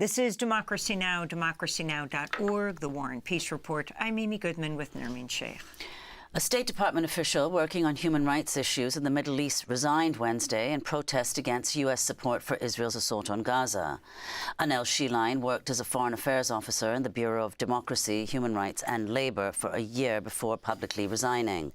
This is Democracy Now!, democracynow.org, The War and Peace Report. I'm Amy Goodman with Nermeen Sheikh. A State Department official working on human rights issues in the Middle East resigned Wednesday in protest against U.S. support for Israel's assault on Gaza. Annelle Sheline worked as a foreign affairs officer in the Bureau of Democracy, Human Rights and Labour for a year before publicly resigning.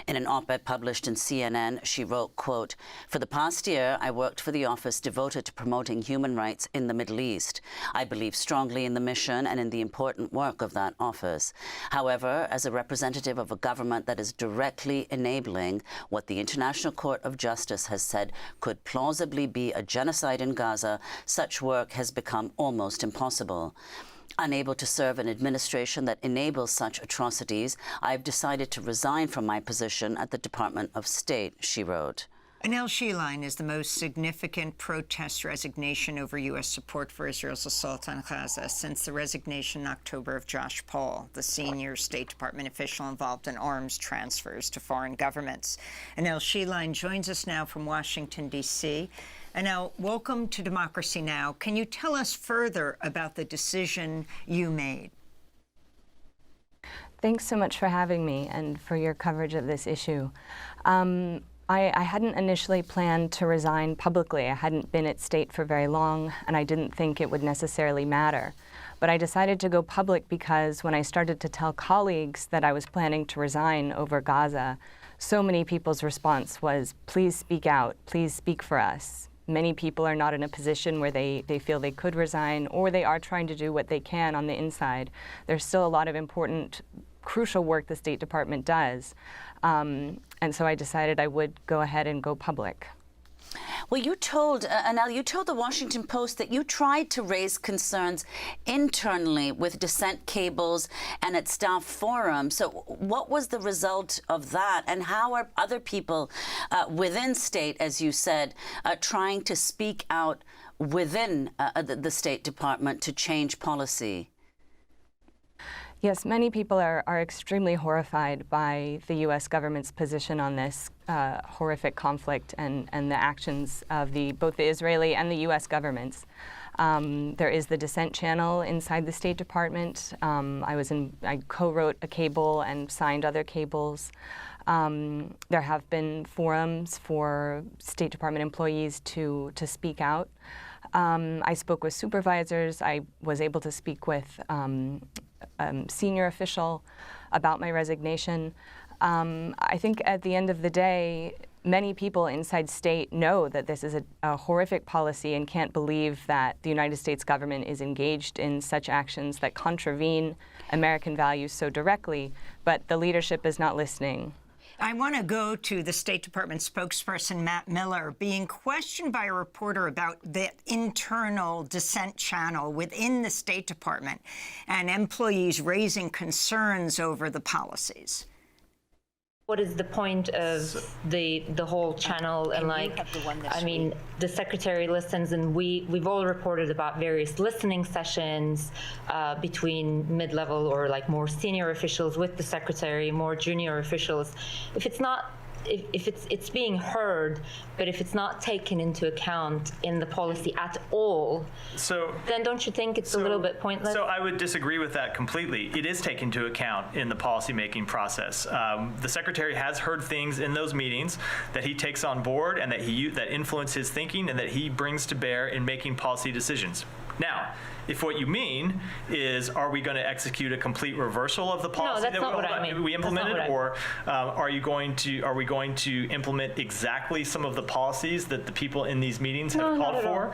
In an op-ed published in CNN, she wrote, quote, "For the past year, I worked for the office devoted to promoting human rights in the Middle East. I believe strongly in the mission and in the important work of that office. However, as a representative of a government that is directly enabling what the International Court of Justice has said could plausibly be a genocide in Gaza, such work has become almost impossible. Unable to serve an administration that enables such atrocities, I've decided to resign from my position at the Department of State," she wrote. Annelle Sheline is the most significant protest resignation over U.S. support for Israel's assault on Gaza since the resignation in October of Josh Paul, the senior State Department official involved in arms transfers to foreign governments. Annelle Sheline joins us now from Washington, D.C. Annelle, welcome to Democracy Now! Can you tell us further about the decision you made? Thanks so much for having me and for your coverage of this issue. I hadn't initially planned to resign publicly. I hadn't been at State for very long, and I didn't think it would necessarily matter. But I decided to go public because when I started to tell colleagues that I was planning to resign over Gaza, so many people's response was, "Please speak out, please speak for us." Many people are not in a position where they feel they could resign, or they are trying to do what they can on the inside. There's still a lot of important, crucial work the State Department does. And so I decided I would go ahead and go public. Well, you told, Annelle, you told the Washington Post that you tried to raise concerns internally with dissent cables and at staff forums. So what was the result of that? And how are other people within State, as you said, trying to speak out within the State Department to change policy? Yes, many people are extremely horrified by the U.S. government's position on this horrific conflict and the actions of both the Israeli and the U.S. governments. There is the dissent channel inside the State Department. I co-wrote a cable and signed other cables. There have been forums for State Department employees to speak out. I spoke with supervisors. I was able to speak with senior official about my resignation. I think at the end of the day, many people inside State know that this is a horrific policy and can't believe that the United States government is engaged in such actions that contravene American values so directly, but the leadership is not listening. I want to go to the State Department spokesperson, Matt Miller, being questioned by a reporter about the internal dissent channel within the State Department and employees raising concerns over the policies. What is the point of the whole channel? And like, I mean, the secretary listens, and we've all reported about various listening sessions between mid-level or like more senior officials with the secretary, more junior officials. If it's not, if it's being heard, but if it's not taken into account in the policy at all, then don't you think it's a little bit pointless? So I would disagree with that completely. It is taken into account in the policymaking process. The secretary has heard things in those meetings that he takes on board and that influence his thinking and that he brings to bear in making policy decisions. Now, if what you mean is, are we going to execute a complete reversal of the policy we implemented, or are we going to implement exactly some of the policies that the people in these meetings have called for?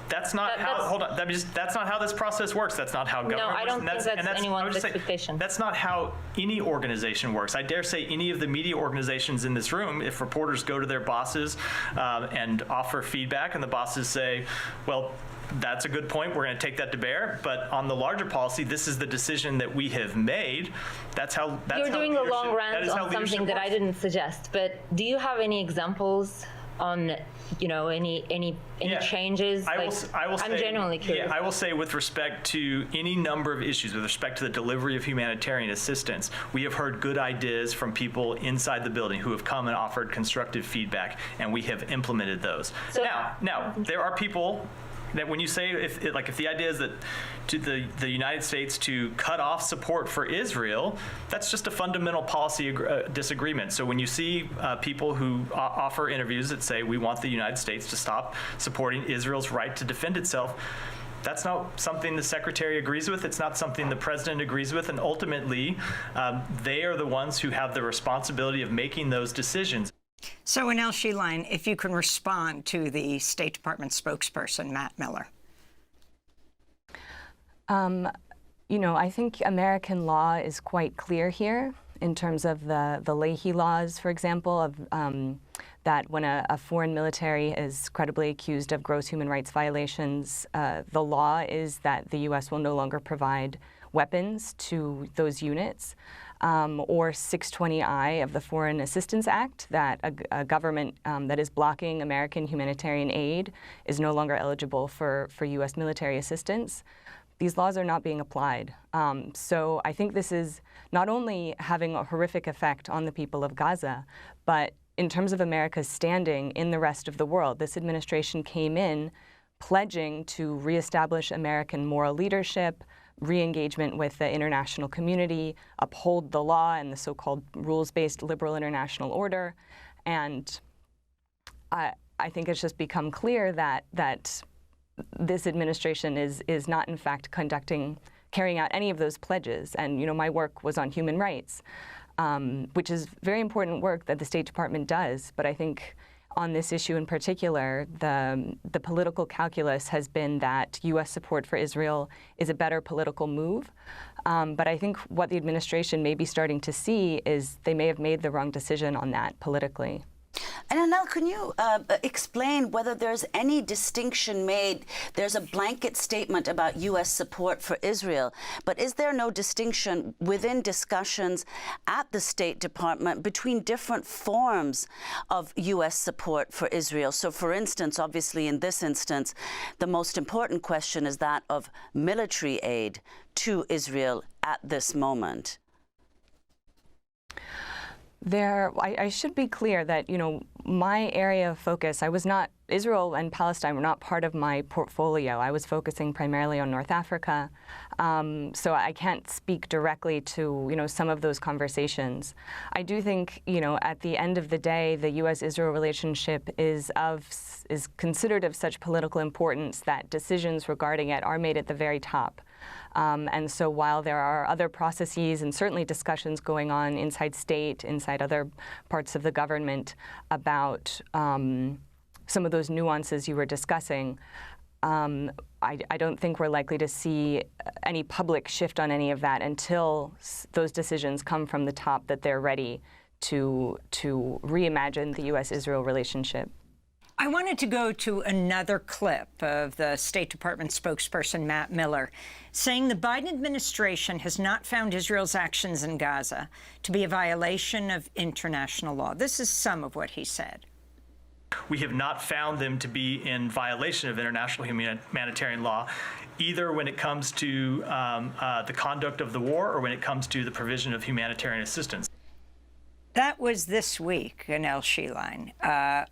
That's not that's not how this process works. That's not how government works. No, I don't think that's anyone's expectation. That's not how any organization works. I dare say any of the media organizations in this room, if reporters go to their bosses and offer feedback, and the bosses say, well, that's a good point, we're going to take that to bear, but on the larger policy, this is the decision that we have made. You're doing a long rant on something that I didn't suggest, but do you have any examples on, any changes? I'm genuinely curious. Yeah, I will say, with respect to any number of issues, with respect to the delivery of humanitarian assistance, we have heard good ideas from people inside the building who have come and offered constructive feedback, and we have implemented those. So, now, there are people That when you say if the idea is that to the United States to cut off support for Israel, that's just a fundamental policy disagreement. So when you see people who offer interviews that say we want the United States to stop supporting Israel's right to defend itself, that's not something the Secretary agrees with. It's not something the President agrees with. And ultimately, they are the ones who have the responsibility of making those decisions. So, Annelle Sheline, if you can respond to the State Department spokesperson, Matt Miller. I think American law is quite clear here in terms of the Leahy laws, for example, of that when a foreign military is credibly accused of gross human rights violations, the law is that the U.S. will no longer provide weapons to those units. Or 620I of the Foreign Assistance Act, that a government that is blocking American humanitarian aid is no longer eligible for U.S. military assistance. These laws are not being applied. So I think this is not only having a horrific effect on the people of Gaza, but in terms of America's standing in the rest of the world. This administration came in pledging to reestablish American moral leadership, re-engagement with the international community, uphold the law and the so-called rules-based liberal international order. And I think it's just become clear that this administration is not in fact carrying out any of those pledges. And my work was on human rights, which is very important work that the State Department does. But I think on this issue in particular, the political calculus has been that U.S. support for Israel is a better political move. But I think what the administration may be starting to see is they may have made the wrong decision on that politically. And Annelle, can you explain whether there's any distinction made? There's a blanket statement about U.S. support for Israel, but is there no distinction within discussions at the State Department between different forms of U.S. support for Israel? So, for instance, obviously in this instance, the most important question is that of military aid to Israel at this moment. I should be clear that, my area of focus, Israel and Palestine were not part of my portfolio. I was focusing primarily on North Africa. So I can't speak directly to, some of those conversations. I do think, at the end of the day, the U.S.-Israel relationship is considered of such political importance that decisions regarding it are made at the very top. And so while there are other processes and certainly discussions going on inside state, inside other parts of the government about some of those nuances you were discussing, I don't think we're likely to see any public shift on any of that until those decisions come from the top that they're ready to reimagine the U.S.-Israel relationship. I wanted to go to another clip of the State Department spokesperson, Matt Miller, saying the Biden administration has not found Israel's actions in Gaza to be a violation of international law. This is some of what he said. We have not found them to be in violation of international humanitarian law, either when it comes to the conduct of the war or when it comes to the provision of humanitarian assistance. That was this week, Annelle Sheline.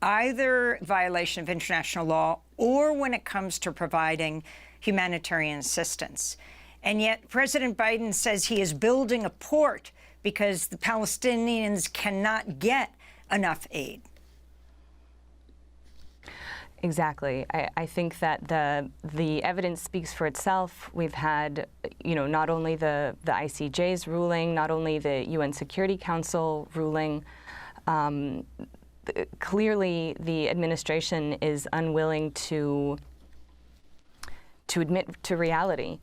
Either violation of international law or when it comes to providing humanitarian assistance. And yet President Biden says he is building a port because the Palestinians cannot get enough aid. Exactly. I think that the evidence speaks for itself. We've had, not only the ICJ's ruling, not only the UN Security Council ruling. Clearly, the administration is unwilling to admit to reality.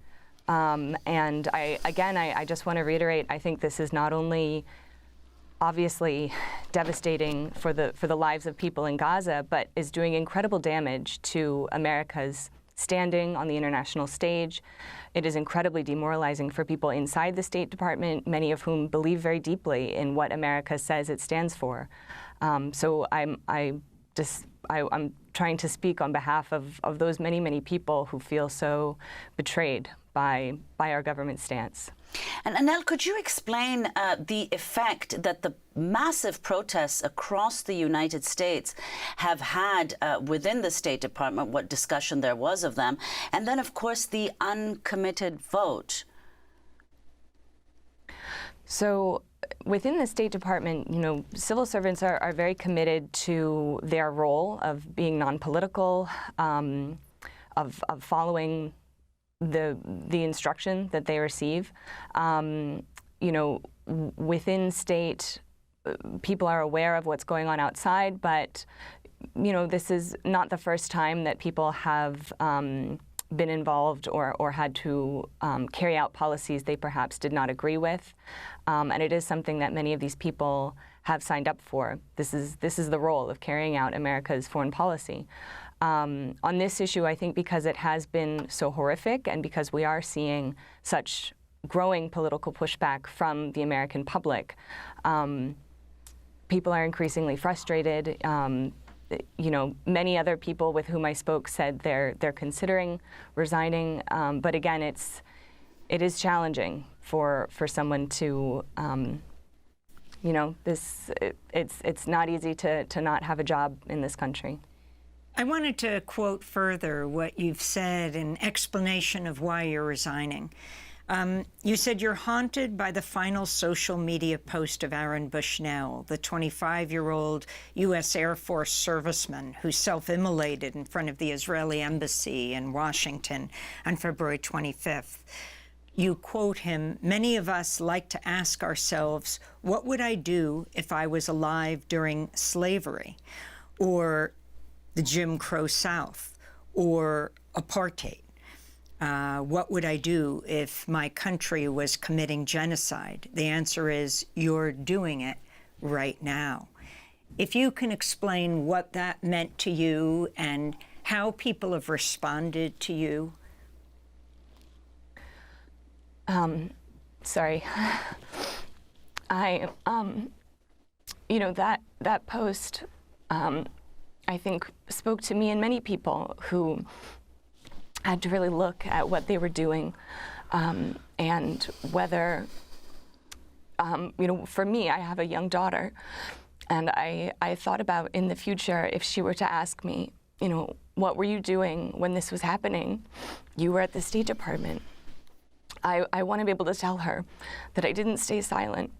And I just want to reiterate, I think this is not only obviously devastating for the lives of people in Gaza, but is doing incredible damage to America's standing on the international stage. It is incredibly demoralizing for people inside the State Department, many of whom believe very deeply in what America says it stands for. So I'm trying to speak on behalf of those many, many people who feel so betrayed by our government stance. And Annelle, could you explain the effect that the massive protests across the United States have had within the State Department, what discussion there was of them, and then, of course, the uncommitted vote? So within the State Department, you know, civil servants are very committed to their role of being non-political, of following the instruction that they receive. You know, within state, people are aware of what's going on outside, but, you know, this is not the first time that people have been involved or had to carry out policies they perhaps did not agree with. And it is something that many of these people have signed up for. This is the role of carrying out America's foreign policy. On this issue, I think because it has been so horrific and because we are seeing such growing political pushback from the American public, people are increasingly frustrated. You know, many other people with whom I spoke said they're considering resigning, but again, it is challenging for someone to, you know, it's not easy to not have a job in this country. I wanted to quote further what you've said in explanation of why you're resigning. You said you're haunted by the final social media post of Aaron Bushnell, the 25-year-old U.S. Air Force serviceman who self-immolated in front of the Israeli embassy in Washington on February 25th. You quote him, "Many of us like to ask ourselves, what would I do if I was alive during slavery, or the Jim Crow South, or apartheid? What would I do if my country was committing genocide?" The answer is, you're doing it right now. If you can explain what that meant to you and how people have responded to you. Sorry. I, you know, that post, I think, spoke to me and many people who had to really look at what they were doing, and whether, you know, for me, I have a young daughter, and I thought about in the future, if she were to ask me, you know, what were you doing when this was happening? You were at the State Department. I want to be able to tell her that I didn't stay silent.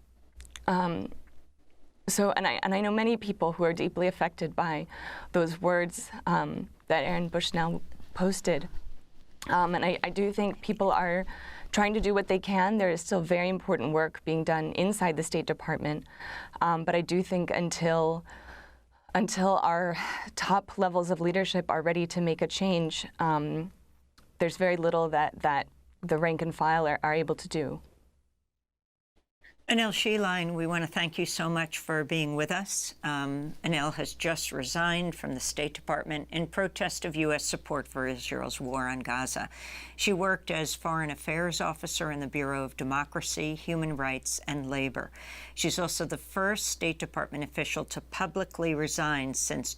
So, and I know many people who are deeply affected by those words that Aaron Bushnell posted. And I do think people are trying to do what they can. There is still very important work being done inside the State Department. But I do think until our top levels of leadership are ready to make a change, there's very little that the rank and file are able to do. Annelle Sheline, we want to thank you so much for being with us. Annelle has just resigned from the State Department in protest of U.S. support for Israel's war on Gaza. She worked as Foreign Affairs Officer in the Bureau of Democracy, Human Rights, and Labor. She's also the first State Department official to publicly resign since